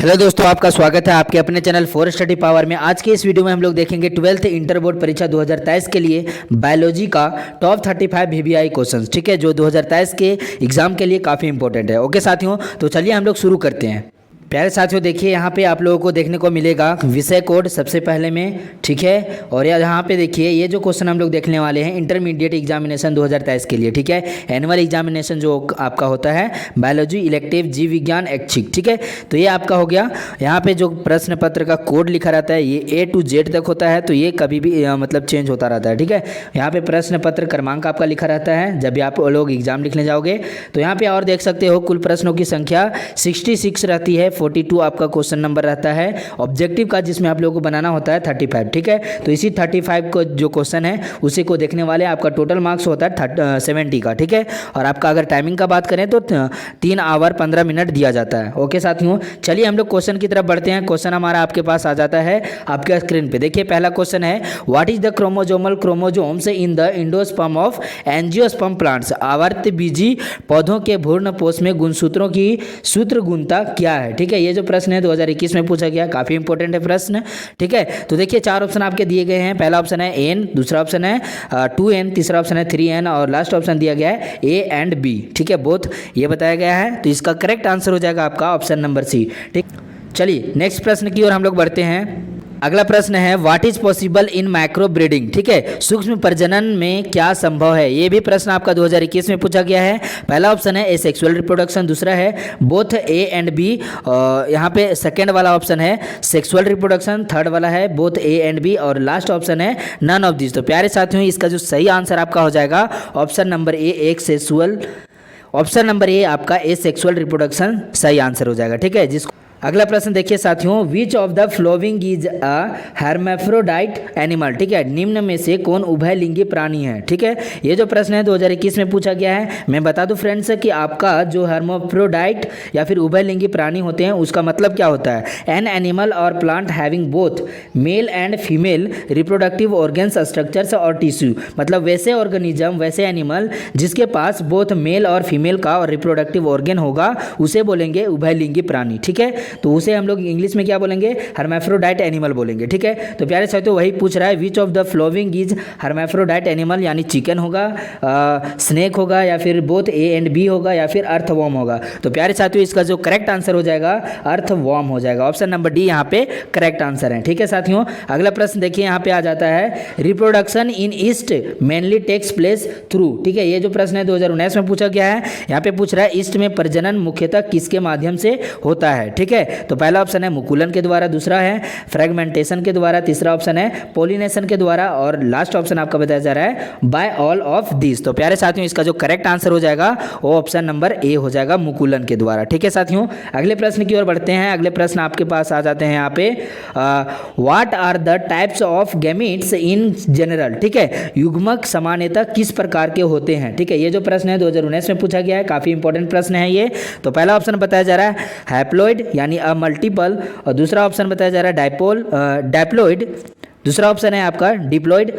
Hello दोस्तों, आपका स्वागत है आपके अपने चैनल फॉर स्टडी पावर में। आज के इस वीडियो में हम लोग देखेंगे 12th इंटर बोर्ड परीक्षा 2023 के लिए बायोलॉजी का टॉप 35 वीवीआई क्वेश्चंस, ठीक है, जो 2023 के एग्जाम के लिए काफ़ी इंपॉर्टेंट है। ओके साथियों, तो चलिए हम लोग शुरू करते हैं। प्यारे साथियों, देखिए यहाँ पे आप लोगों को देखने को मिलेगा विषय कोड सबसे पहले में, ठीक है। और यहाँ पे देखिए ये जो क्वेश्चन हम लोग देखने वाले हैं इंटरमीडिएट एग्जामिनेशन 2023 के लिए, ठीक है, एनुअल एग्जामिनेशन जो आपका होता है बायोलॉजी इलेक्टिव जीव विज्ञान ऐच्छिक, ठीक है। तो ये आपका हो गया। यहाँ पे जो प्रश्न पत्र का कोड लिखा रहता है ये A to Z तक होता है, तो ये कभी भी मतलब चेंज होता रहता है, ठीक है। यहाँ पे प्रश्न पत्र क्रमांक आपका लिखा रहता है जब भी आप लोग एग्जाम लिखने जाओगे। तो यहाँ पे और देख सकते हो कुल प्रश्नों की संख्या 66 रहती है, 42 आपका क्वेश्चन नंबर रहता है ऑब्जेक्टिव का, जिसमें आप लोगों को बनाना होता है 35, ठीक है। तो इसी 35 को जो क्वेश्चन है उसी को देखने वाले आपका टोटल मार्क्स होता है 70 का, ठीक है। और आपका अगर टाइमिंग का बात करें तो 3 आवर 15 मिनट दिया जाता है। ओके साथियों, चलिए हम लोग क्वेश्चन की तरफ बढ़ते हैं। क्वेश्चन हमारा आपके पास आ जाता है आपके स्क्रीन पे। देखिए पहला क्वेश्चन है, what is the chromosomal chromosomes in the endosperm of angiosperm plants. आवर्त बीजी पौधों के भ्रूणपोष में गुणसूत्रों की सूत्र गुणता क्या है, ठीक है। ये जो प्रश्न है 2021 में पूछा गया, काफी इंपॉर्टेंट है प्रश्न, ठीक है। तो देखिए 4 ऑप्शन आपके दिए गए हैं। पहला ऑप्शन है N, दूसरा ऑप्शन है 2N, तीसरा ऑप्शन है 3N और लास्ट ऑप्शन दिया गया है A एंड B, ठीक है, बोथ ये बताया गया है। तो इसका करेक्ट आंसर हो जाएगा आपका ऑप्शन नंबर C, ठीक। चलिए नेक्स्ट प्रश्न की ओर हम लोग बढ़ते हैं। अगला प्रश्न है, what is possible in micro breeding, ठीक है, सूक्ष्म प्रजनन में क्या संभव है। ये भी प्रश्न आपका 2021 में पूछा गया है। पहला ऑप्शन है सेक्सुअल रिप्रोडक्शन, दूसरा है बोथ A एंड B, यहाँ पे सेकेंड वाला ऑप्शन है सेक्सुअल रिप्रोडक्शन, थर्ड वाला है बोथ A एंड B और लास्ट ऑप्शन है नन ऑफ दिस। तो प्यारे साथियों, इसका जो सही आंसर आपका हो जाएगा option number A, option number A आपका A सेक्सुअल रिप्रोडक्शन सही आंसर हो जाएगा, ठीक है। जिसको अगला प्रश्न देखिए साथियों, विच of the following is a hermaphrodite animal, ठीक है, निम्न में से कौन उभयलिंगी प्राणी है, ठीक है। ये जो प्रश्न है 2021 में पूछा गया है। मैं बता दूं फ्रेंड्स कि आपका जो hermaphrodite या फिर उभयलिंगी प्राणी होते हैं उसका मतलब क्या होता है, एन एनिमल और plant having both male and female reproductive organs structures और टिश्यू, मतलब वैसे ऑर्गेनिज्म वैसे एनिमल जिसके पास बोथ मेल और फीमेल का और रिप्रोडक्टिव ऑर्गन होगा उसे बोलेंगे उभयलिंगी प्राणी, ठीक है। तो उसे हम लोग इंग्लिश में क्या बोलेंगे, हर्माफ्रोडाइट एनिमल बोलेंगे, ठीक है। तो प्यारे साथियों वही पूछ रहा है, which of the following is hermaphrodite animal, यानी चिकन होगा, स्नेक होगा या फिर बोथ A एंड B होगा या फिर अर्थवॉर्म होगा। तो प्यारे साथियों इसका जो करेक्ट आंसर हो जाएगा अर्थवॉर्म हो जाएगा, ऑप्शन नंबर D यहाँ पे करेक्ट आंसर है, ठीक है साथियों। अगला प्रश्न देखिए यहाँ पे आ जाता है, reproduction in yeast mainly takes place through, ठीक है। ये जो प्रश्न है 2019 में पूछा गया है। यहाँ पे पूछ रहा है ईस्ट में प्रजनन मुख्यतः किसके माध्यम से होता है, ठीक है। तो पहला ऑप्शन है मुकुलन के द्वारा, दूसरा है फ्रेगमेंटेशन के द्वारा, तीसरा ऑप्शन है पोलिनेशन के द्वारा और लास्ट ऑप्शन आपका बताया जा रहा है बाय ऑल ऑफ दिस। तो प्यारे साथियों इसका जो करेक्ट आंसर हो जाएगा वो ऑप्शन नंबर A हो जाएगा, मुकुलन के द्वारा, ठीक है साथियों। अगले प्रश्न की ओर बढ़ते हैं। अगले प्रश्न आपके पास आ जाते हैं यहाँ पे, what are the types of gametes in general, ठीक है, युग्मक सामान्यतः किस प्रकार के होते हैं, ठीक है। ये जो प्रश्न है 2019 में पूछा गया है, काफी इंपॉर्टेंट प्रश्न है ये। तो पहला ऑप्शन बताया जा रहा है हैप्लॉइड यानी मल्टीपल और दूसरा ऑप्शन बताया जा रहा है डायप्लॉइड, दूसरा ऑप्शन है आपका डिप्लॉइड,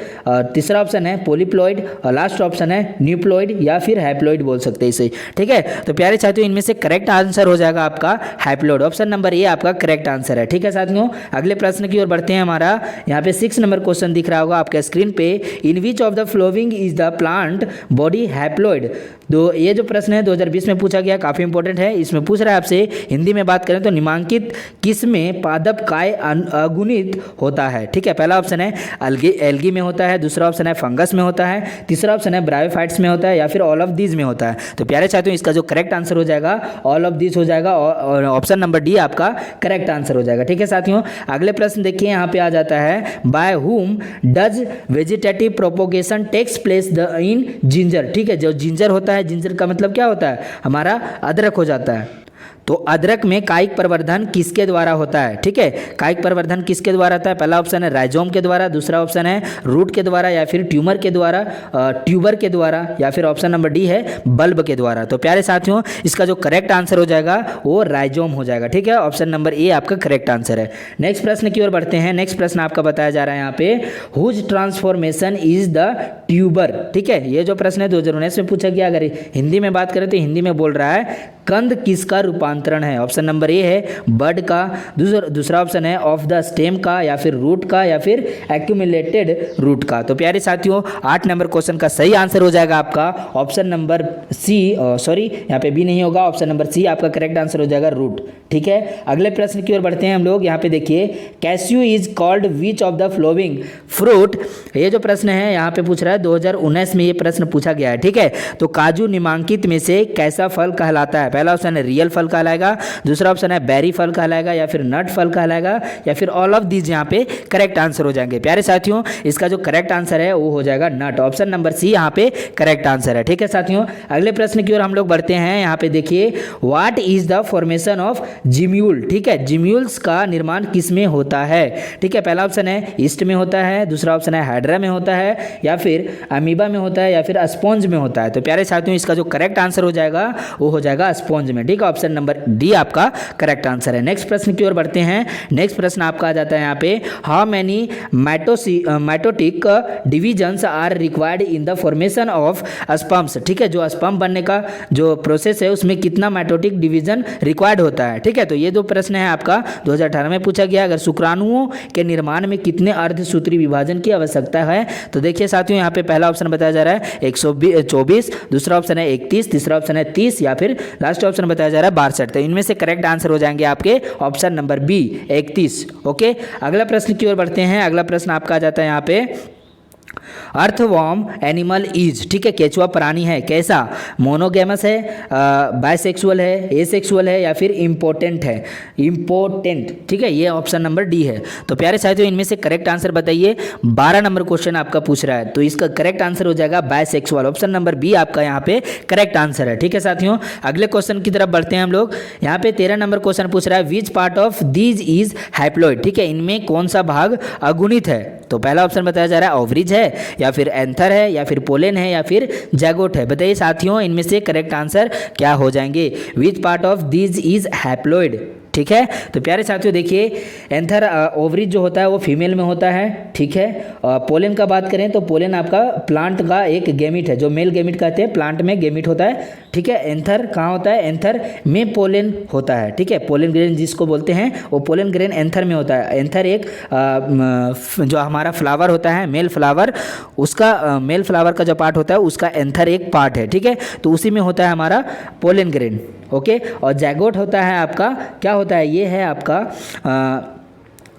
तीसरा ऑप्शन है पोलिप्लॉइड और लास्ट ऑप्शन है न्यूप्लॉइड या फिर हैप्लॉइड बोल सकते हैं इसे, ठीक है। तो प्यारे साथियों इनमें से करेक्ट आंसर हो जाएगा आपका हैप्लॉइड, ऑप्शन नंबर A आपका करेक्ट आंसर है, ठीक है साथियों। अगले प्रश्न की ओर बढ़ते हैं। हमारा यहाँ पे 6 नंबर क्वेश्चन दिख रहा होगा आपके स्क्रीन पे, in which of the following is the plant body haploid. तो ये जो प्रश्न है 2020 में पूछा गया, काफी इंपॉर्टेंट है। इसमें पूछ रहा है आपसे हिंदी में बात करें तो निम्नलिखित किस में पादप काय अगुणित होता है, ठीक है। पहला ऑप्शन है एल्गी में होता है, दूसरा ऑप्शन है फंगस में होता है, तीसरा ऑप्शन है ब्रायोफाइट्स में होता है या फिर ऑल ऑफ दीज में होता है। तो प्यारे साथियों इसका जो करेक्ट आंसर हो जाएगा ऑल ऑफ दीज हो जाएगा और ऑप्शन नंबर D आपका करेक्ट आंसर हो जाएगा, ठीक है साथियों। अगले प्रश्न देखिए यहाँ पे आ जाता है, by whom does vegetative propagation takes place the in ginger, ठीक है। जो जिंजर होता है, जिंजर का मतलब क्या होता है, हमारा अदरक हो जाता है। तो अदरक में कायिक प्रवर्धन किसके द्वारा होता है, ठीक है। कायिक प्रवर्धन किसके द्वारा होता है, पहला ऑप्शन है राइजोम के द्वारा, दूसरा ऑप्शन है रूट के द्वारा या फिर ट्यूबर के द्वारा या फिर ऑप्शन नंबर D है बल्ब के द्वारा। तो प्यारे साथियों इसका जो करेक्ट आंसर हो जाएगा वो राइजोम हो जाएगा, ठीक है। ऑप्शन नंबर A आपका करेक्ट आंसर है। नेक्स्ट प्रश्न की ओर बढ़ते हैं। नेक्स्ट प्रश्न आपका बताया जा रहा है यहाँ पे, whose transformation is the tuber, ठीक है। ये जो प्रश्न है 2019 में पूछा गया। अगर हिंदी में बात करें तो हिंदी में बोल रहा है कंद किसका रूपांतरण है? ऑप्शन नंबर ए है बड का, दूसरा ऑप्शन है ऑफ द स्टेम का, या फिर रूट का, या फिर एक्यूमुलेटेड रूट का। तो प्यारे साथियों 8 नंबर क्वेश्चन का सही आंसर हो जाएगा आपका ऑप्शन नंबर सी, सॉरी यहाँ पे बी नहीं होगा, ऑप्शन नंबर सी आपका करेक्ट आंसर हो जाएगा रूट। ठीक है, अगले प्रश्न की ओर बढ़ते हैं हम लोग। यहाँ पे देखिए cashew is called which of the flowing fruit. ये जो प्रश्न है यहाँ पे पूछ रहा है 2019 में ये प्रश्न पूछा गया है। ठीक है, तो काजू निम्नलिखित में से कैसा फल कहलाता है? पहला ऑप्शन है रियल फल कहलाएगा, दूसरा ऑप्शन है बेरी फल कहलाएगा, या फिर नट फल कहलाएगा, या फिर ऑल ऑफ दीज यहाँ पे करेक्ट आंसर हो जाएंगे। प्यारे साथियों इसका जो करेक्ट आंसर है वो हो जाएगा नट, ऑप्शन नंबर सी यहाँ पे करेक्ट आंसर है। ठीक है साथियों, अगले प्रश्न की ओर हम लोग बढ़ते हैं। यहाँ पे देखिए what is the formation of gemmule. ठीक है, जिम्यूल्स का निर्माण किस में होता है? ठीक है, पहला ऑप्शन है ईस्ट में होता है, दूसरा ऑप्शन है हाइड्रा में होता है, या फिर अमीबा में होता है, या फिर स्पॉन्ज में होता है। तो प्यारे साथियों इसका जो करेक्ट आंसर हो जाएगा वो हो जाएगा स्पॉन्ज में। ठीक है, ऑप्शन नंबर डी आपका करेक्ट आंसर है। नेक्स्ट प्रश्न की ओर बढ़ते हैं। नेक्स्ट प्रश्न आपका आ जाता है यहाँ पे how many mitotic divisions are required in the formation of sperms. ठीक है, जो स्पर्म बनने का जो प्रोसेस है उसमें कितना माइटोटिक डिवीजन रिक्वायर्ड होता है? ठीक है, तो ये जो प्रश्न है आपका 2018 में पूछा गया। अगर शुक्राणुओं के निर्माण में कितने अर्धसूत्री विभाजन की आवश्यकता है? तो देखिए साथियों यहाँ पे पहला ऑप्शन बताया जा रहा है 124, दूसरा ऑप्शन है 31, तीसरा ऑप्शन है 30, या फिर लास्ट ऑप्शन बताया जा रहा है 62। तो इनमें से करेक्ट आंसर हो जाएंगे आपके ऑप्शन नंबर बी 31। ओके, अगला प्रश्न की ओर बढ़ते हैं। अगला प्रश्न आपका आ जाता है यहाँ पे अर्थवॉर्म एनिमल इज। ठीक है, केचुआ प्राणी है कैसा? मोनोगेमस है, बायसेक्सुअल है, एसेक्सुअल है, या फिर इम्पोर्टेंट है? इम्पोर्टेंट। ठीक है, ये ऑप्शन नंबर डी है। तो प्यारे साथियों इनमें से करेक्ट आंसर बताइए। 12 नंबर क्वेश्चन आपका पूछ रहा है, तो इसका करेक्ट आंसर हो जाएगा बायसेक्सुअल, ऑप्शन नंबर बी आपका यहाँ पे करेक्ट आंसर है। ठीक है साथियों, अगले क्वेश्चन की तरफ बढ़ते हैं हम लोग। यहाँ पे 13 नंबर क्वेश्चन पूछ रहा है which part of these is haploid. ठीक है, इनमें कौन सा भाग अगुणित है? तो पहला ऑप्शन बताया जा रहा है ओवरिज है, या फिर एंथर है, या फिर पोलेन है, या फिर जैगोट है। बताइए साथियों इनमें से करेक्ट आंसर क्या हो जाएंगे? Which part of this is haploid. ठीक है, तो प्यारे साथियों देखिए एंथर ओवरिज जो होता है वो फीमेल में होता है। ठीक है, पोलेन का बात करें तो पोलेन आपका प्लांट का एक गेमिट है, जो मेल गेमिट कहते हैं, प्लांट में गेमिट होता है। ठीक है, एंथर कहाँ होता है? एंथर में पोलेन होता है। ठीक है, पोलेन ग्रेन जिसको बोलते हैं वो पोलेन ग्रेन एंथर में होता है। एंथर एक जो हमारा फ्लावर होता है मेल फ्लावर, उसका मेल फ्लावर का जो पार्ट होता है उसका एंथर एक पार्ट है। ठीक है, तो उसी में होता है हमारा पोलेन ग्रेन। ओके, और जैगोट होता है आपका क्या होता है? ये है आपका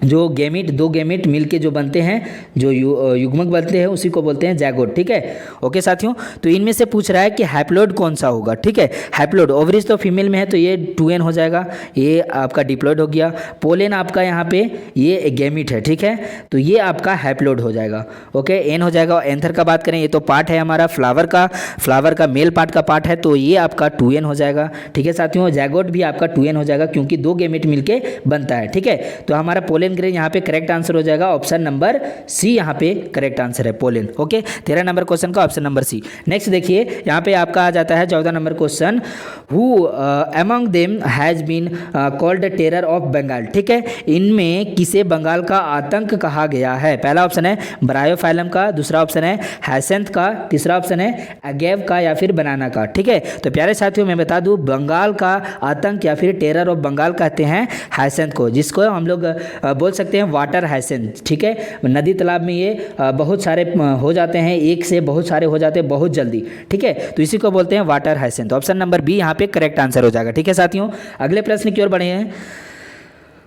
जो गेमिट, दो गेमिट मिलके जो बनते हैं, जो युग्मक बनते हैं उसी को बोलते हैं जैगोट। ठीक है, ओके साथियों, तो इनमें से पूछ रहा है कि हैप्लॉइड कौन सा होगा? ठीक है, हैप्लॉइड ओवरिज तो फीमेल में है तो ये 2n हो जाएगा, ये आपका डिप्लॉइड हो गया। पोलेन आपका यहाँ पे ये गेमिट है। ठीक है, तो ये आपका हैप्लॉइड हो जाएगा। ओके, एन हो जाएगा। एंथर का बात करें ये तो पार्ट है हमारा फ्लावर का मेल पार्ट का पार्ट है, तो ये आपका 2n हो जाएगा। ठीक है साथियों, जैगोट भी आपका 2n हो जाएगा क्योंकि दो गेमिट मिलके बनता है। ठीक है, तो हमारा पोलेन ग्रेन यहाँ पे करेक्ट आंसर हो जाएगा ऑप्शन नंबर सी, यहाँ पे करेक्ट आंसर है पोलेन। ओके, 13 नंबर क्वेश्चन का ऑप्शन नंबर सी। नेक्स्ट देखिए यहाँ पे आपका आ जाता है 14 number question who among them has been called terror of Bengal. ठीक है, इनमें किसे बंगाल का आतंक कहा गया है? पहला ऑप्शन है ब्रायोफाइलम का, दूसरा ऑप्शन है हैसेंथ का, तीसरा ऑप्शन है अगेव का, या फिर बनाना का। ठीक है, तो प्यारे साथियों मैं बता दूं बंगाल का आतंक या फिर टेरर ऑफ बंगाल कहते हैं हैसेंथ को, जिसको हम लोग बोल सकते हैं वाटर हाइसेंथ। ठीक है, नदी तालाब में ये बहुत सारे हो जाते हैं, एक से बहुत सारे हो जाते हैं बहुत जल्दी। ठीक है, तो इसी को बोलते हैं water hyacinth. Option number B यहाँ पे करेक्ट आंसर हो जाएगा। ठीक है साथियों, अगले प्रश्न की ओर बढ़े हैं।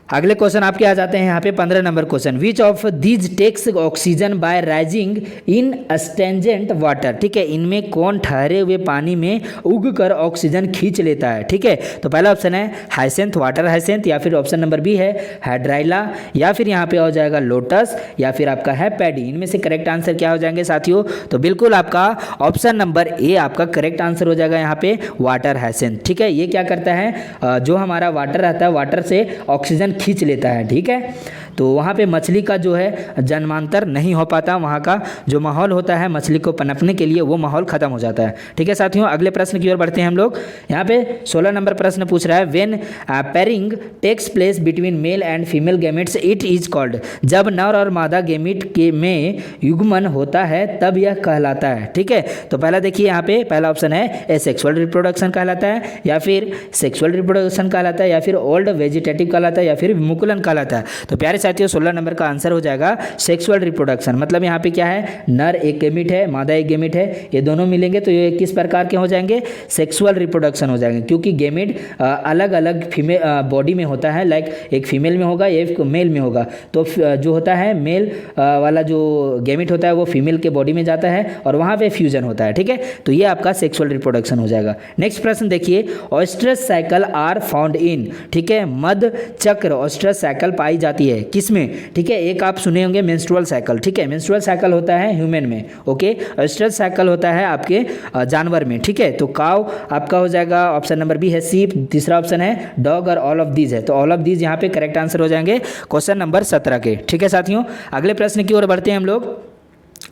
अगले क्वेश्चन आपके आ जाते हैं यहाँ पे 15 number question which of these takes oxygen by rising in stagnant water. ठीक है, इनमें कौन ठहरे हुए पानी में उग कर ऑक्सीजन खींच लेता है? ठीक है, तो पहला ऑप्शन है हाइसेंथ, वाटर हाइसेंथ, या फिर ऑप्शन नंबर बी है हाइड्राइला, या फिर यहाँ पे हो जाएगा लोटस, या फिर आपका है पैडी। इनमें से करेक्ट आंसर क्या हो जाएंगे साथियों? तो बिल्कुल आपका ऑप्शन नंबर ए आपका करेक्ट आंसर हो जाएगा यहाँ पे वाटर हाइसेंथ। ठीक है, ये क्या करता है जो हमारा वाटर रहता है वाटर से ऑक्सीजन खींच लेता है। ठीक है, तो वहाँ पे मछली का जो है जन्मांतर नहीं हो पाता, वहाँ का जो माहौल होता है मछली को पनपने के लिए वो माहौल खत्म हो जाता है। ठीक है साथियों, अगले प्रश्न की ओर बढ़ते हैं हम लोग। यहाँ पे 16 नंबर प्रश्न पूछ रहा है when pairing takes place between male and female gametes it is called. जब नर और मादा गैमेट के में युग्मन होता है तब यह कहलाता है। ठीक है, तो पहला देखिए यहाँ पे पहला ऑप्शन है एसेक्सुअल रिप्रोडक्शन कहलाता है, या फिर सेक्सुअल रिप्रोडक्शन कहलाता है, या फिर ओल्ड वेजिटेटिव कहलाता है, या फिर विमुकुलन कहलाता है। तो प्यारे साथियों 16 नंबर का आंसर हो जाएगा सेक्सुअल रिप्रोडक्शन। मतलब यहाँ पे क्या है, नर एक गैमेट है, मादा एक गैमेट है, ये दोनों मिलेंगे तो ये किस प्रकार के हो जाएंगे, सेक्सुअल रिप्रोडक्शन हो जाएंगे, क्योंकि गैमेट अलग अलग फीमेल बॉडी में होता है। लाइक एक फीमेल में होगा, एक मेल में होगा, तो जो होता है मेल वाला जो गैमेट होता है वो फीमेल के बॉडी में जाता है और वहाँ पे फ्यूजन होता है। ठीक है, तो ये आपका सेक्सुअल रिप्रोडक्शन हो जाएगा। नेक्स्ट प्रश्न देखिए, ऑयस्ट्रस साइकिल आर फाउंड इन। ठीक है, मध चक्र ऑयस्ट्रस साइकिल पाई जाती है किसमें। ठीक है, एक आप सुने होंगे मेंस्ट्रुअल साइकिल। ठीक है, मेंस्ट्रुअल साइकिल होता है ह्यूमन में, ओके, ऑयस्ट्रस साइकिल होता है आपके जानवर में। ठीक है, तो काव आपका हो जाएगा, ऑप्शन नंबर बी है सीप, तीसरा ऑप्शन है डॉग और ऑल ऑफ दीज है, तो ऑल ऑफ दीज यहाँ पे करेक्ट आंसर हो जाएंगे क्वेश्चन नंबर 17 के। ठीक है साथियों, अगले प्रश्न की ओर बढ़ते हैं हम लोग।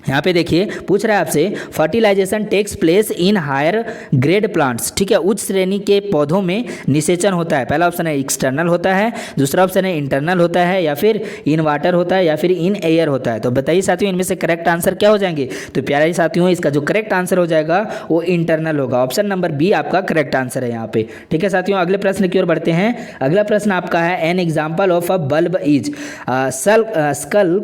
यहाँ पे देखिए पूछ रहा है आपसे fertilisation takes place in higher grade plants. ठीक है, उच्च श्रेणी के पौधों में निषेचन होता है। पहला ऑप्शन है एक्सटर्नल होता है, दूसरा ऑप्शन है इंटरनल होता है, या फिर इन वाटर होता है, या फिर इन एयर होता है। तो बताइए साथियों इनमें से करेक्ट आंसर क्या हो जाएंगे। तो प्यारे साथियों इसका जो करेक्ट आंसर हो जाएगा वो इंटरनल होगा, ऑप्शन नंबर बी आपका करेक्ट आंसर है यहाँ पे। ठीक है साथियों, अगले प्रश्न की ओर बढ़ते हैं। अगला प्रश्न आपका है an example of a bulb is. स्कल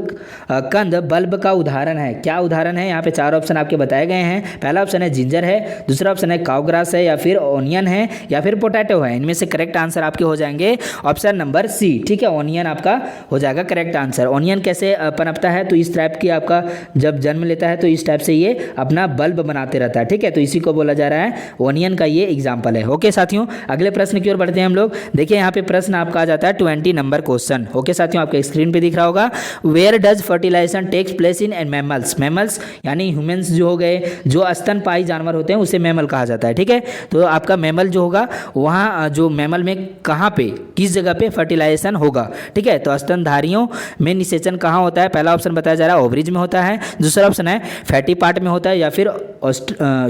कंद बल्ब का उदाहरण है, क्या उदाहरण है। यहाँ पे चार ऑप्शन आपके बताए गए हैं। पहला ऑप्शन है जिंजर है, दूसरा ऑप्शन है काउग्रास है, या फिर ऑनियन है, या फिर पोटैटो है। इनमें से करेक्ट आंसर आपके हो जाएंगे ऑप्शन नंबर सी। ठीक है, ऑनियन आपका हो जाएगा करेक्ट आंसर। ऑनियन कैसे पनपता है, तो इस टाइप की आपका जब जन्म लेता है तो इस टाइप से ये अपना बल्ब बनाते रहता है। ठीक है, तो इसी को बोला जा रहा है ऑनियन का ये एग्जाम्पल है। ओके साथियों, अगले प्रश्न की ओर बढ़ते हैं हम लोग। देखिए यहाँ पे प्रश्न आपका आ जाता है 20 नंबर क्वेश्चन। ओके साथियों, आपके स्क्रीन पे दिख रहा होगा where does fertilisation takes place in mammals. Mammals यानी ह्यूमंस जो हो गए, जो स्तनपायी जानवर होते हैं उसे मैमल कहा जाता है। ठीक है, तो आपका मैमल जो होगा वहाँ जो मैमल में कहाँ पे किस जगह पे फर्टिलाइजेशन होगा। ठीक है, तो स्तनधारियों में निषेचन कहाँ होता है। पहला ऑप्शन बताया जा रहा है ओवरीज में होता है, दूसरा ऑप्शन है फैटी पार्ट में होता है, या फिर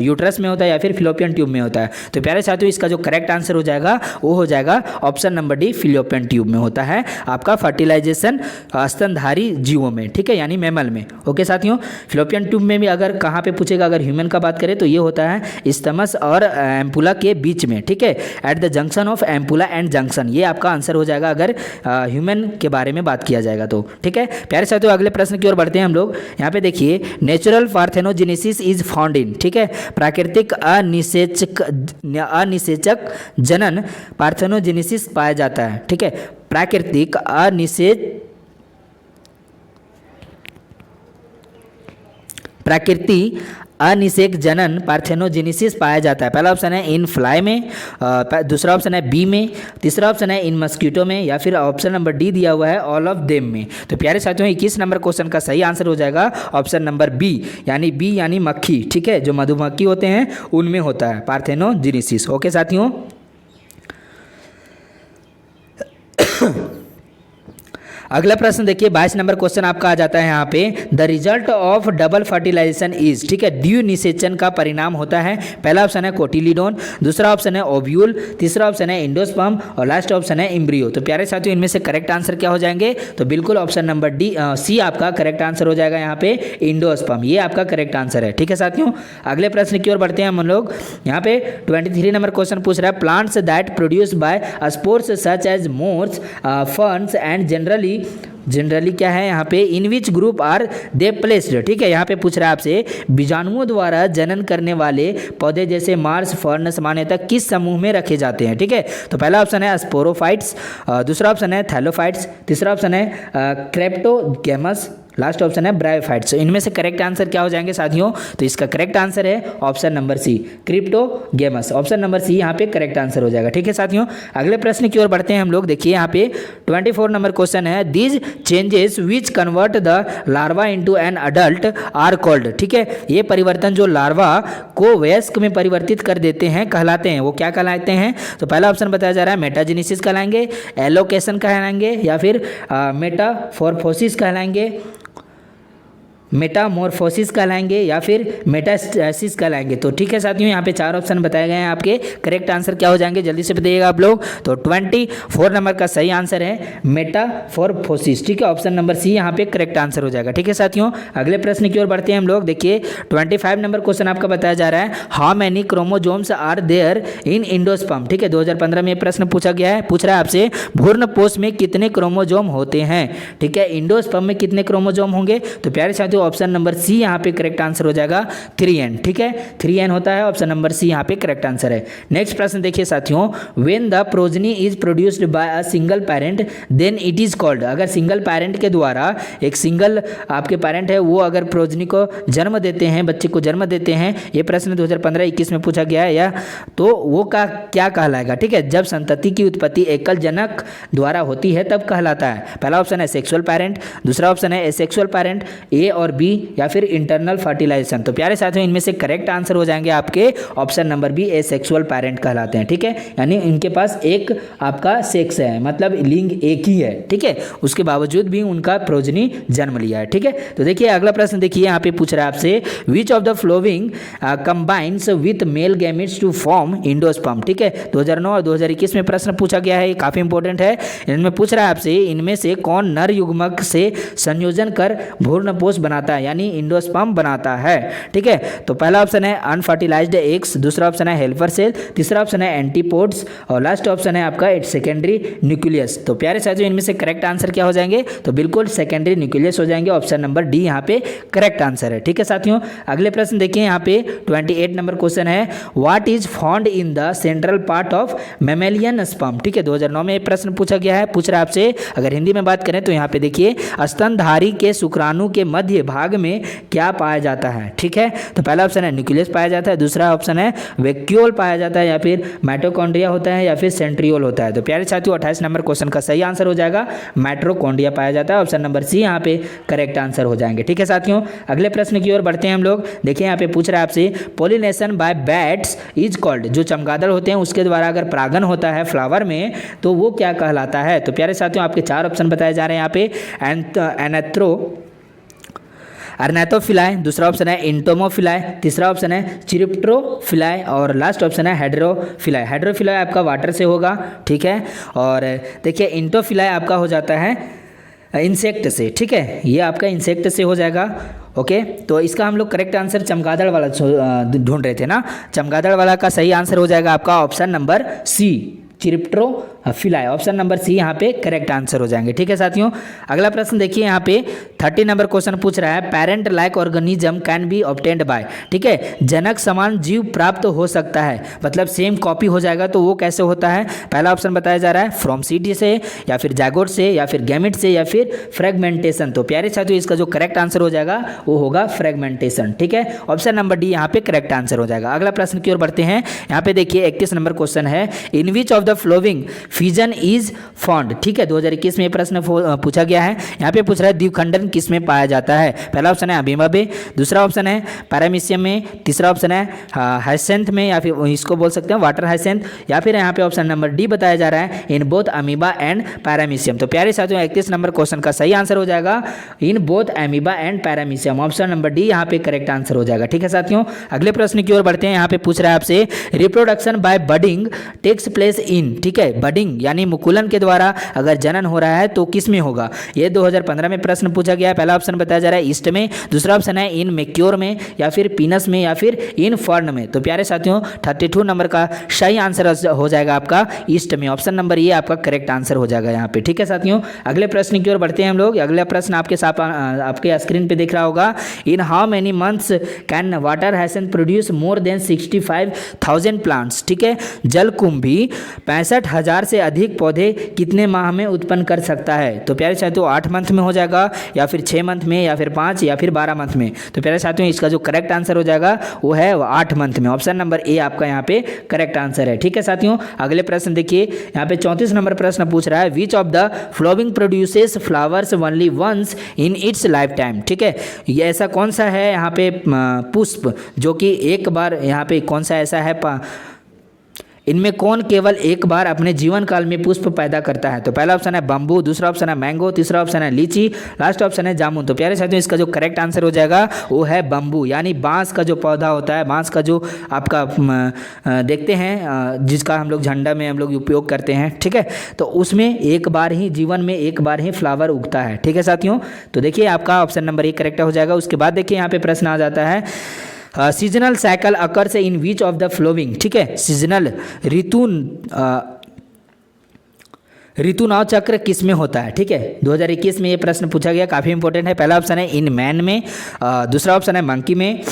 यूट्रस में होता है, या फिर फिलोपियन ट्यूब में होता है। तो प्यारे साथियों इसका जो करेक्ट आंसर हो जाएगा वो हो जाएगा option number D fallopian tube में होता है आपका फर्टिलाइजेशन स्तनधारी जीवों में। ठीक है, यानी मैमल में। ओके साथियों, फिलोपियन ट्यूब में भी अगर कहाँ पे पूछेगा, अगर ह्यूमन का बात करें तो ये होता है स्टमस और एम्पुला के बीच में। ठीक है, at the junction of ampulla and junction, ये आपका आंसर हो जाएगा अगर ह्यूमन के बारे में बात किया जाएगा तो। ठीक है प्यारे साथियों, अगले प्रश्न की ओर बढ़ते हैं हम लोग। यहाँ पे देखिए natural parthenogenesis is found in. ठीक है, प्राकृतिक अनिषेचक जनन पार्थेनोजेनेसिस पाया जाता है। ठीक है, प्राकृतिक अनिषेक जनन पार्थेनोजेनेसिस पाया जाता है। पहला ऑप्शन है इन फ्लाई में, दूसरा ऑप्शन है बी में, तीसरा ऑप्शन है इन मस्कीटो में, या फिर ऑप्शन नंबर डी दिया हुआ है ऑल ऑफ देम में। तो प्यारे साथियों 21 नंबर क्वेश्चन का सही आंसर हो जाएगा ऑप्शन नंबर बी यानी मक्खी। ठीक है, जो मधुमक्खी होते हैं उनमें होता है पार्थेनोजेनेसिस। ओके साथियों, अगला प्रश्न देखिए 22 नंबर क्वेश्चन आपका आ जाता है यहाँ पे the result of double fertilisation is. ठीक है, द्विनिषेचन का परिणाम होता है। पहला ऑप्शन है कोटिलीडोन, दूसरा ऑप्शन है ओव्यूल, तीसरा ऑप्शन है इंडोस्पर्म और लास्ट ऑप्शन है एम्ब्रियो। तो प्यारे साथियों इनमें से करेक्ट आंसर क्या हो जाएंगे, तो बिल्कुल ऑप्शन नंबर डी सी आपका करेक्ट आंसर हो जाएगा यहाँ पे इंडोस्पर्म, ये आपका करेक्ट आंसर है। ठीक है साथियों, अगले प्रश्न की ओर बढ़ते हैं हम लोग। यहाँ पे 23 नंबर क्वेश्चन पूछ रहा है plants that produce by spores such as mosses ferns and generally क्या है यहाँ पे in which group are they placed. ठीक है, यहाँ पे पूछ रहा है आपसे बीजाणुओं द्वारा जनन करने वाले पौधे जैसे मार्स फर्न सामान्यतः किस समूह में रखे जाते हैं। ठीक है, तो पहला ऑप्शन है स्पोरोफाइट्स, दूसरा ऑप्शन है थैलोफाइट्स, तीसरा ऑप्शन है क्रेप्टोगैमस, लास्ट ऑप्शन है ब्रायोफाइट्स। इनमें से करेक्ट आंसर क्या हो जाएंगे साथियों? तो इसका करेक्ट आंसर है option number C, cryptogams. Option number C यहाँ पे करेक्ट आंसर हो जाएगा। ठीक है साथियों, अगले प्रश्न की ओर बढ़ते हैं हम लोग। देखिए यहाँ पे 24 नंबर क्वेश्चन है, these changes which convert the larva into an adult are called. ठीक है, ये परिवर्तन जो लार्वा को वयस्क में परिवर्तित कर देते हैं कहलाते हैं, वो क्या कहलाते हैं? तो पहला ऑप्शन बताया जा रहा है मेटाजेनेसिस कहलाएंगे, एलोकेशन कहलाएंगे, या फिर मेटाफॉर्फोसिस कहलाएंगे, मेटामॉर्फोसिस कहलाएंगे, या फिर मेटास्टेसिस कहलाएंगे। तो ठीक है साथियों, यहाँ पे 4 ऑप्शन बताए गए हैं। आपके करेक्ट आंसर क्या हो जाएंगे जल्दी से बताइएगा आप लोग। तो 24 नंबर का सही आंसर है मेटाफॉर्फोसिस। ठीक है, ऑप्शन नंबर सी यहाँ पे करेक्ट आंसर हो जाएगा। ठीक है साथियों, अगले प्रश्न की ओर बढ़ते हैं हम लोग। देखिए 25 नंबर क्वेश्चन आपका बताया जा रहा है, how many chromosomes are there in endosperm. ठीक है, 2015 में प्रश्न पूछा गया है, पूछ रहा है आपसे भ्रूणपोष में कितने क्रोमोजोम होते हैं। ठीक है, इंडोस्पर्म में कितने क्रोमोजोम होंगे? तो प्यारे साथियों ऑप्शन नंबर सी यहाँ पे करेक्ट आंसर हो जाएगा 3n। ठीक है, 3n होता है, ऑप्शन नंबर सी यहाँ पे करेक्ट आंसर है। नेक्स्ट प्रश्न देखिए साथियों, when the progeny is produced by a single parent then it is called. अगर सिंगल पेरेंट के द्वारा, एक सिंगल आपके पेरेंट है वो अगर प्रोजनी को जन्म देते हैं, बच्चे को जन्म देते हैं, ये प्रश्न 2015-21 में पूछा गया है, या तो वो का क्या कहलाएगा? ठीक है, जब संतति की उत्पत्ति एकल जनक द्वारा होती है तब कहलाता है। पहला ऑप्शन है सेक्सुअल पेरेंट, दूसरा ऑप्शन है एसेक्सुअल पेरेंट, ए और बी, या फिर इंटरनल फर्टिलाइजेशन। तो प्यारे साथियों इनमें से करेक्ट आंसर हो जाएंगे आपके option number B, asexual parent कहलाते हैं। ठीक है, यानी इनके पास एक आपका सेक्स है, मतलब लिंग एक ही है। ठीक है, उसके बावजूद भी उनका प्रोजनी जन्म लिया है। ठीक है, तो देखिए अगला प्रश्न देखिए यहाँ पे पूछ रहा है आपसे, which of the following combines with male gametes to form endosperm. ठीक है, 2009 और 2021 में प्रश्न पूछा गया है, काफी इंपॉर्टेंट है। इनमें पूछ रहा है आपसे, इनमें से कौन नर युग्मक से संयोजन कर भ्रूणपोष बनाता है, यानी इंडोस्पर्म बनाता है। ठीक है, तो पहला ऑप्शन है अनफर्टिलाइज्ड एग्स, दूसरा ऑप्शन है हेल्पर सेल, तीसरा ऑप्शन है एंटीपोड्स, और लास्ट ऑप्शन है आपका इट्स सेकेंडरी न्यूक्लियस। तो प्यारे साथियों इनमें से करेक्ट आंसर क्या हो जाएंगे? तो बिल्कुल सेकेंडरी न्यूक्लियस हो जाएंगे, ऑप्शन नंबर डी यहाँ पे करेक्ट आंसर है। ठीक है साथियों, अगले प्रश्न देखिए यहाँ पे 28 नंबर क्वेश्चन है, what is found in the central part of mammalian sperm. ठीक है, 2009 में प्रश्न पूछा गया है, पूछ रहा है आपसे, अगर हिंदी में बात करें तो यहाँ पे देखिए स्तनधारी के शुक्राणु के मध्य भाग में क्या पाया जाता है। ठीक है, तो पहला ऑप्शन है न्यूक्लियस पाया जाता है, दूसरा ऑप्शन है वैक्यूल पाया जाता है, या फिर माइटोकॉन्ड्रिया होता है, या फिर सेंट्रियोल होता है। तो प्यारे साथियों 28 नंबर क्वेश्चन का सही आंसर हो जाएगा माइटोकॉन्ड्रिया पाया जाता है, ऑप्शन नंबर सी यहाँ पे करेक्ट आंसर हो जाएंगे। ठीक है साथियों, अगले प्रश्न की ओर बढ़ते हैं हम लोग। देखिए यहाँ पे पूछ रहा है आपसे, pollination by bats is called. जो चमगादड़ होते हैं उसके द्वारा अगर परागन होता है फ्लावर में तो वो क्या कहलाता है? तो प्यारे साथियों आपके 4 ऑप्शन बताए जा रहे हैं यहाँ पे, अर्नेथोफिलाई, दूसरा ऑप्शन है इंटोमोफिलाई, तीसरा ऑप्शन है चिरिप्ट्रोफिलाई, और लास्ट ऑप्शन है हाइड्रोफिलाई। हाइड्रोफिलाई आपका वाटर से होगा। ठीक है, और देखिए इंटोफिलाई आपका हो जाता है इंसेक्ट से। ठीक है, ये आपका इंसेक्ट से हो जाएगा। ओके, तो इसका हम लोग करेक्ट आंसर चमगादड़ वाला ढूंढ रहे थे ना, चमगादड़ वाला का सही आंसर हो जाएगा आपका ऑप्शन नंबर सी, चिरिप्ट्रोफिलाई, ऑप्शन नंबर सी यहाँ पे करेक्ट आंसर हो जाएंगे। ठीक है साथियों, अगला प्रश्न देखिए यहाँ पे 30 नंबर क्वेश्चन पूछ रहा है, parent like organism can be obtained by. ठीक है, जनक समान जीव प्राप्त हो सकता है, मतलब सेम कॉपी हो जाएगा, तो वो कैसे होता है? पहला ऑप्शन बताया जा रहा है फ्रॉम सीड से, या फिर जाइगोट से, या फिर गैमेट से, या फिर फ्रेगमेंटेशन। तो प्यारे साथियों इसका जो करेक्ट आंसर हो जाएगा वो होगा फ्रेगमेंटेशन। ठीक है, ऑप्शन नंबर डी यहाँ पे करेक्ट आंसर हो जाएगा। अगला प्रश्न की ओर बढ़ते हैं। यहाँ पे देखिए 31 नंबर क्वेश्चन है, in which of the following fission is found. ठीक है, 2021 में प्रश्न पूछा गया है। यहाँ पे पूछ रहा है द्विखंडन किस में पाया जाता है? पहला ऑप्शन है अमीबा में, दूसरा ऑप्शन है पैरामीशियम में, तीसरा ऑप्शन है हाइसेंथ में, या फिर इसको बोल सकते हैं वाटर हाइसेंथ, या फिर यहाँ पे ऑप्शन नंबर डी बताया जा रहा है in both amoeba and paramecium. तो प्यारे साथियों 31 नंबर क्वेश्चन का सही आंसर हो जाएगा in both amoeba and paramecium, option number D यहाँ पे करेक्ट आंसर हो जाएगा। ठीक है साथियों, अगले प्रश्न की ओर बढ़ते हैं। यहाँ पे पूछ रहा है आपसे, reproduction by budding takes place in. ठीक है, बडिंग यानी मुकुलन के द्वारा अगर जनन हो रहा है तो किस में होगा? ये 2015 में प्रश्न पूछा गया है। पहला ऑप्शन बताया जा रहा है ईस्ट में, दूसरा ऑप्शन है इन मैक्योर में, या फिर पीनस में, या फिर इन फर्न में। तो प्यारे साथियों 32 नंबर का सही आंसर हो जाएगा आपका ईस्ट में, ऑप्शन नंबर ये आपका करेक्ट आंसर हो जाएगा यहाँ पे। ठीक है साथियों, अगले प्रश्न की ओर बढ़ते हैं हम लोग। अगला प्रश्न आपके साथ आपके स्क्रीन पे दिख रहा होगा, in how many months can water hyacinth produce more than 65,000 plants. ठीक है, जलकुंभी 65,000 से अधिक पौधे कितने माह में उत्पन्न कर सकता है? तो प्यारे साथियों 8 मंथ में हो जाएगा, या फिर 6 मंथ में, या फिर 5, या फिर 12 मंथ में। तो प्यारे साथियों इसका जो करेक्ट आंसर हो जाएगा वो है 8 मंथ में। ऑप्शन नंबर ए आपका यहाँ पे करेक्ट आंसर है। ठीक है साथियों, अगले प्रश्न देखिए, यहाँ पे 34 नंबर प्रश्न पूछ रहा है, which of the flowering produces flowers only once in its lifetime. ठीक है, ये ऐसा कौन सा है यहाँ पे पुष्प जो कि एक बार, यहाँ पे कौन सा ऐसा है इनमें कौन केवल एक बार अपने जीवन काल में पुष्प पैदा करता है? तो पहला ऑप्शन है बम्बू, दूसरा ऑप्शन है मैंगो, तीसरा ऑप्शन है लीची, लास्ट ऑप्शन है जामुन। तो प्यारे साथियों इसका जो करेक्ट आंसर हो जाएगा वो है बम्बू, यानी बांस का जो पौधा होता है, बांस का जो आपका देखते हैं जिसका हम लोग झंडा में हम लोग उपयोग करते हैं। ठीक है, तो उसमें एक बार ही जीवन में एक बार ही फ्लावर उगता है। ठीक है साथियों, तो देखिए आपका ऑप्शन नंबर ए करेक्ट हो जाएगा। उसके बाद देखिए यहाँ पे प्रश्न आ जाता है, seasonal cycle occurs in which of the following. ठीक है, सीजनल ऋतुनाव चक्र किस में होता है? ठीक है, 2021 में ये प्रश्न पूछा गया, काफ़ी इंपॉर्टेंट है। पहला ऑप्शन है इन मैन में, दूसरा ऑप्शन है मंकी में,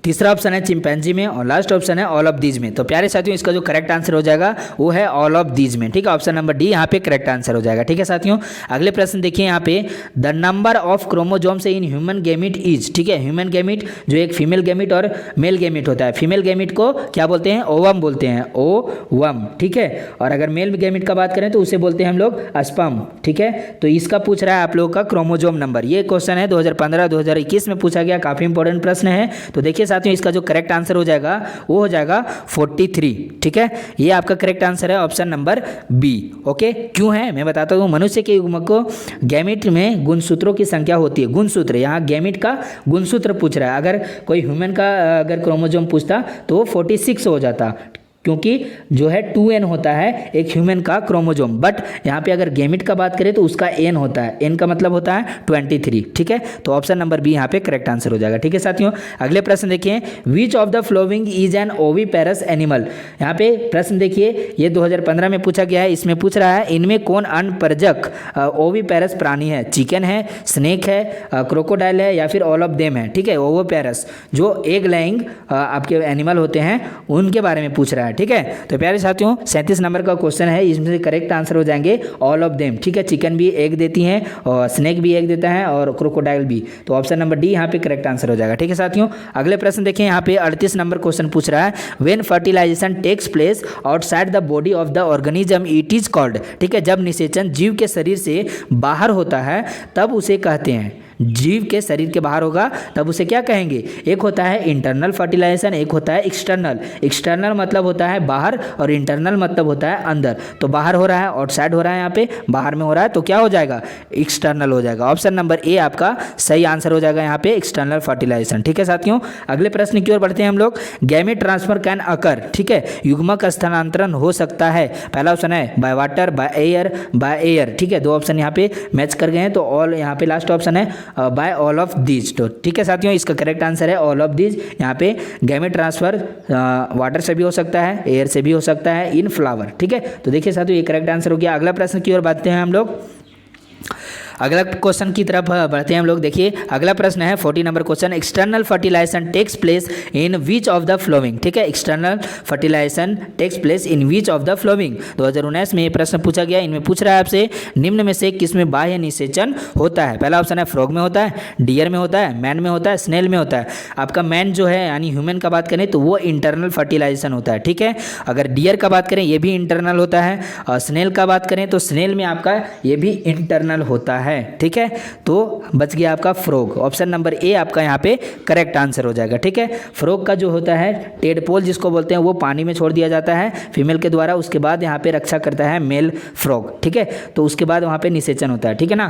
तीसरा ऑप्शन है चिंपैंजी में, और लास्ट ऑप्शन है ऑल ऑफ दीज में। तो प्यारे साथियों इसका जो करेक्ट आंसर हो जाएगा वो है ऑल ऑफ दीज में। ठीक है, ऑप्शन नंबर डी यहाँ पे करेक्ट आंसर हो जाएगा। ठीक है साथियों, अगले प्रश्न देखिए यहाँ पे, the number of chromosomes in human gamete is. ठीक है, ह्यूमन गैमिट जो एक फीमेल गैमिट और मेल गैमिट होता है, फीमेल गैमिट को क्या बोलते हैं? ओवम बोलते हैं, ओवम। ठीक है, और अगर मेल गैमिट का बात करें तो उसे बोलते हैं हम लोग स्पर्म। ठीक है, तो इसका पूछ रहा है आप लोगों का क्रोमोजोम नंबर। ये क्वेश्चन है 2015-2021 में पूछा गया, काफ़ी इंपॉर्टेंट प्रश्न है। तो देखिए साथियों इसका जो करेक्ट आंसर हो जाएगा वो हो जाएगा 43। ठीक है, ये आपका करेक्ट आंसर है ऑप्शन नंबर बी। ओके, क्यों है मैं बताता हूँ। मनुष्य के युग्मक को गैमिट में गुणसूत्रों की संख्या होती है। गुणसूत्र, यहाँ गैमिट का गुणसूत्र पूछ रहा है। अगर कोई ह्यूमन का अगर क्रोमोजोम पूछता तो वो 46 हो जाता, क्योंकि जो है 2n होता है एक ह्यूमन का क्रोमोजोम, बट यहाँ पे अगर गैमिट का बात करें तो उसका n होता है, n का मतलब होता है 23। ठीक है, तो ऑप्शन नंबर बी यहाँ पे करेक्ट आंसर हो जाएगा। ठीक है साथियों, अगले प्रश्न देखिए, विच of the following is an oviparous animal. यहाँ पे प्रश्न देखिए, ये 2015 में पूछा गया है। इसमें पूछ रहा है इनमें कौन अनपरजक ओविपेरस प्राणी है? चिकन है, स्नेक है, क्रोकोडाइल है, या फिर ऑल ऑफ देम है। ठीक है, ओविपेरस जो एग लेइंग आपके एनिमल होते हैं उनके बारे में पूछ रहा है। ठीक है, तो प्यारे साथियों 37 नंबर का क्वेश्चन है, इसमें से करेक्ट आंसर हो जाएंगे ऑल ऑफ देम। ठीक है, चिकन भी एग देती हैं और स्नेक भी एग देता है और क्रोकोडाइल भी। तो ऑप्शन नंबर डी यहाँ पे करेक्ट आंसर हो जाएगा। ठीक है साथियों, अगले प्रश्न देखें, यहाँ पे 38 नंबर क्वेश्चन पूछ रहा है, when fertilisation takes place outside the body of the organism it is called. ठीक है, जब निषेचन जीव के शरीर से बाहर होता है तब उसे कहते हैं, जीव के शरीर के बाहर होगा तब उसे क्या कहेंगे? एक होता है इंटरनल फर्टिलाइजेशन, एक होता है एक्सटर्नल। एक्सटर्नल मतलब होता है बाहर और इंटरनल मतलब होता है अंदर। तो बाहर हो रहा है, आउटसाइड हो रहा है, यहाँ पे बाहर में हो रहा है, तो क्या हो जाएगा? एक्सटर्नल हो जाएगा। ऑप्शन नंबर ए आपका सही आंसर हो जाएगा यहाँ पे, एक्सटर्नल फर्टिलाइजेशन। ठीक है साथियों, अगले प्रश्न की ओर बढ़ते हैं हम लोग। Gamete transfer can occur. ठीक है, युग्मक स्थानांतरण हो सकता है। पहला ऑप्शन है by water, by air, by air. ठीक है, दो ऑप्शन यहाँ पे मैच कर गए हैं, तो ऑल यहाँ पे लास्ट ऑप्शन है बाय ऑल ऑफ दीज। तो ठीक है साथियों, इसका करेक्ट आंसर है ऑल ऑफ दीज। यहाँ पे गैमेट ट्रांसफर वाटर से भी हो सकता है, एयर से भी हो सकता है, इन फ्लावर। ठीक है, तो देखिए साथियों ये करेक्ट आंसर हो गया। अगला प्रश्न की ओर बढ़ते हैं हम लोग। अगला क्वेश्चन की तरफ बढ़ते हैं हम लोग। देखिए अगला प्रश्न है 40 number question, external fertilisation takes place in which of the following. ठीक है, external fertilisation takes place in which of the following. 2019 में ये प्रश्न पूछा गया। इनमें पूछ रहा है आपसे निम्न में से किस में बाह्य निषेचन होता है? पहला ऑप्शन है फ्रॉग में होता है, डियर में होता है, मैन में होता है, स्नेल में होता है। आपका मैन जो है यानी ह्यूमन का बात करें तो वो इंटरनल फर्टिलाइजेशन होता है। ठीक है, अगर डियर का बात करें ये भी इंटरनल होता है, और स्नेल का बात करें तो स्नेल में आपका ये भी इंटरनल होता है। ठीक है, तो बच गया आपका फ्रॉग। ऑप्शन नंबर ए आपका यहाँ पे करेक्ट आंसर हो जाएगा। ठीक है, फ्रॉग का जो होता है टेडपोल जिसको बोलते हैं वो पानी में छोड़ दिया जाता है फीमेल के द्वारा, उसके बाद यहाँ पे रक्षा करता है मेल फ्रॉग। ठीक है, तो उसके बाद वहाँ पे निषेचन होता है। ठीक है ना,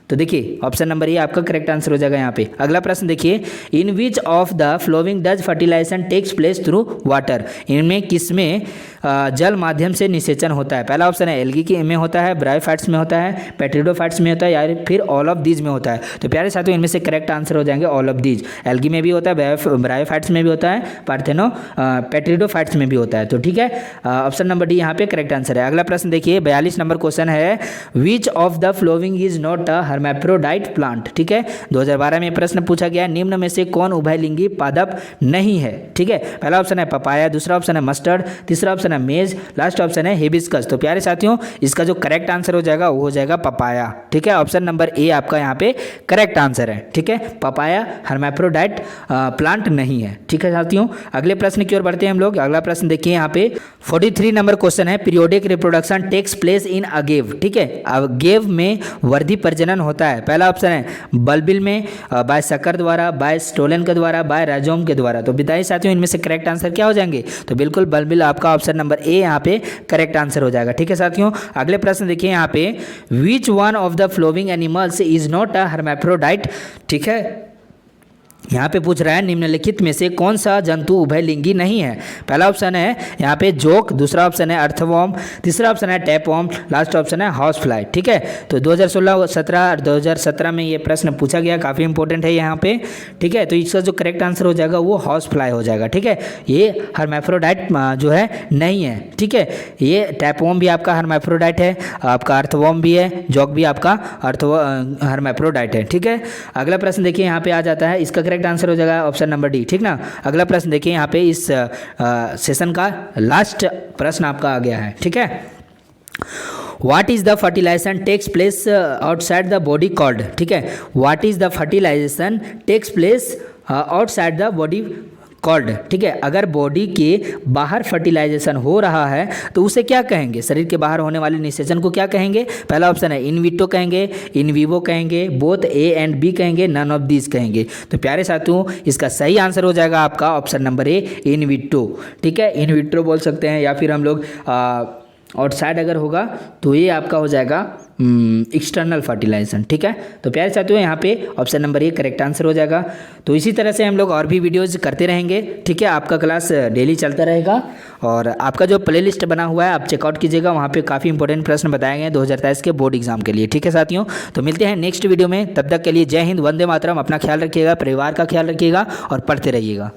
तो देखिए ऑप्शन नंबर ए आपका करेक्ट आंसर हो जाएगा यहाँ पे। अगला प्रश्न देखिए, in which of the following does fertilisation takes place through water. इनमें किसमें जल माध्यम से निषेचन होता है? पहला ऑप्शन है एल्गी में होता है, ब्रायोफाइट्स में होता है, पेट्रिडोफाइट्स में होता है, या है, फिर ऑल ऑफ दीज में होता है। तो प्यारे साथियों इनमें से करेक्ट आंसर हो जाएंगे ऑल ऑफ दीज। एल्गी में भी होता है, ब्रायोफाइट्स में भी होता है, पेट्रिडोफाइट्स में भी होता है। तो ठीक है, ऑप्शन नंबर डी यहाँ पे करेक्ट आंसर है। अगला प्रश्न देखिए 42 नंबर क्वेश्चन है, which of the following is not a hermaphrodite plant. ठीक है, 2012 में प्रश्न पूछा गया, निम्न में से कौन उभयलिंगी पादप नहीं है। ठीक है, पहला ऑप्शन है पपाया, दूसरा ऑप्शन है मस्टर्ड, तीसरा ऑप्शन है मेज, लास्ट ऑप्शन है हिबिस्कस। तो प्यारे साथियों इसका जो करेक्ट आंसर हो जाएगा वो हो जाएगा पपाया। ठीक है, ऑप्शन नंबर ए आपका यहाँ पे करेक्ट आंसर है। ठीक है, पपाया हर्मैफ्रोडाइट प्लांट नहीं है। ठीक है साथियों, अगले प्रश्न की ओर बढ़ते हैं हम लोग। अगला प्रश्न देखिए यहाँ पे 43 नंबर क्वेश्चन है, periodic reproduction takes place in a गेव। ठीक है, अब गेव में वर्धी प्रजनन होता है। पहला ऑप्शन है बल्बिल में, बाय सकर द्वारा, बाय स्टोलन के द्वारा, बाय राइजोम के द्वारा। तो बताइए साथियों इनमें से करेक्ट आंसर क्या हो जाएंगे। तो बिल्कुल बल्बिल आपका ऑप्शन नंबर ए यहाँ पे करेक्ट आंसर हो जाएगा। ठीक है साथियों, अगले प्रश्न देखिए यहाँ पे, which one of the following animals is not a hermaphrodite. ठीक है, यहाँ पे पूछ रहा है निम्नलिखित में से कौन सा जंतु उभयलिंगी नहीं है। पहला ऑप्शन है यहाँ पे जोक, दूसरा ऑप्शन है अर्थवॉर्म, तीसरा ऑप्शन है टैपवॉर्म, लास्ट ऑप्शन है हाउस फ्लाई। ठीक है, तो 2016-17 और 2017 में ये प्रश्न पूछा गया, काफ़ी इंपॉर्टेंट है यहाँ पे। ठीक है, तो इसका जो करेक्ट आंसर हो जाएगा वो हाउस फ्लाई हो जाएगा। ठीक है, ये हर्मैफ्रोडाइट जो है नहीं है। ठीक है, ये टैपवॉर्म भी आपका हर्मैफ्रोडाइट है, आपका अर्थवॉर्म भी है, जोक भी आपका हर्मैफ्रोडाइट है। ठीक है, अगला प्रश्न देखिए यहाँ पे आ जाता है, इसका करेक्ट आंसर हो जाएगा ऑप्शन नंबर डी। ठीक ना, अगला प्रश्न देखिए यहाँ पे इस सेशन का लास्ट प्रश्न आपका आ गया है। ठीक है, What is the fertilization takes place outside the body called। ठीक है, What is the fertilization takes place outside the body called. ठीक है, अगर बॉडी के बाहर फर्टिलाइजेशन हो रहा है तो उसे क्या कहेंगे, शरीर के बाहर होने वाले निषेचन को क्या कहेंगे। पहला ऑप्शन है इन विट्रो कहेंगे, इन विवो कहेंगे, बोथ ए एंड बी कहेंगे, नन ऑफ दीज कहेंगे। तो प्यारे साथियों इसका सही आंसर हो जाएगा आपका option number A in vitro. ठीक है, इन विट्रो बोल सकते हैं या फिर हम लोग आउटसाइड अगर होगा तो ये आपका हो जाएगा एक्सटर्नल फर्टिलाइजेशन। ठीक है, तो प्यारे साथियों यहाँ पे option number A correct answer हो जाएगा। तो इसी तरह से हम लोग और भी वीडियोज़ करते रहेंगे। ठीक है, आपका क्लास डेली चलता रहेगा और आपका जो प्लेलिस्ट बना हुआ है आप चेकआउट कीजिएगा, वहाँ पे काफ़ी इंपॉर्टेंट प्रश्न बताए गए हैं 2023 के बोर्ड एग्जाम के लिए। ठीक है साथियों, तो मिलते हैं नेक्स्ट वीडियो में, तब तक के लिए जय हिंद, वंदे मातरम। अपना ख्याल रखिएगा, परिवार का ख्याल रखिएगा और पढ़ते रहिएगा।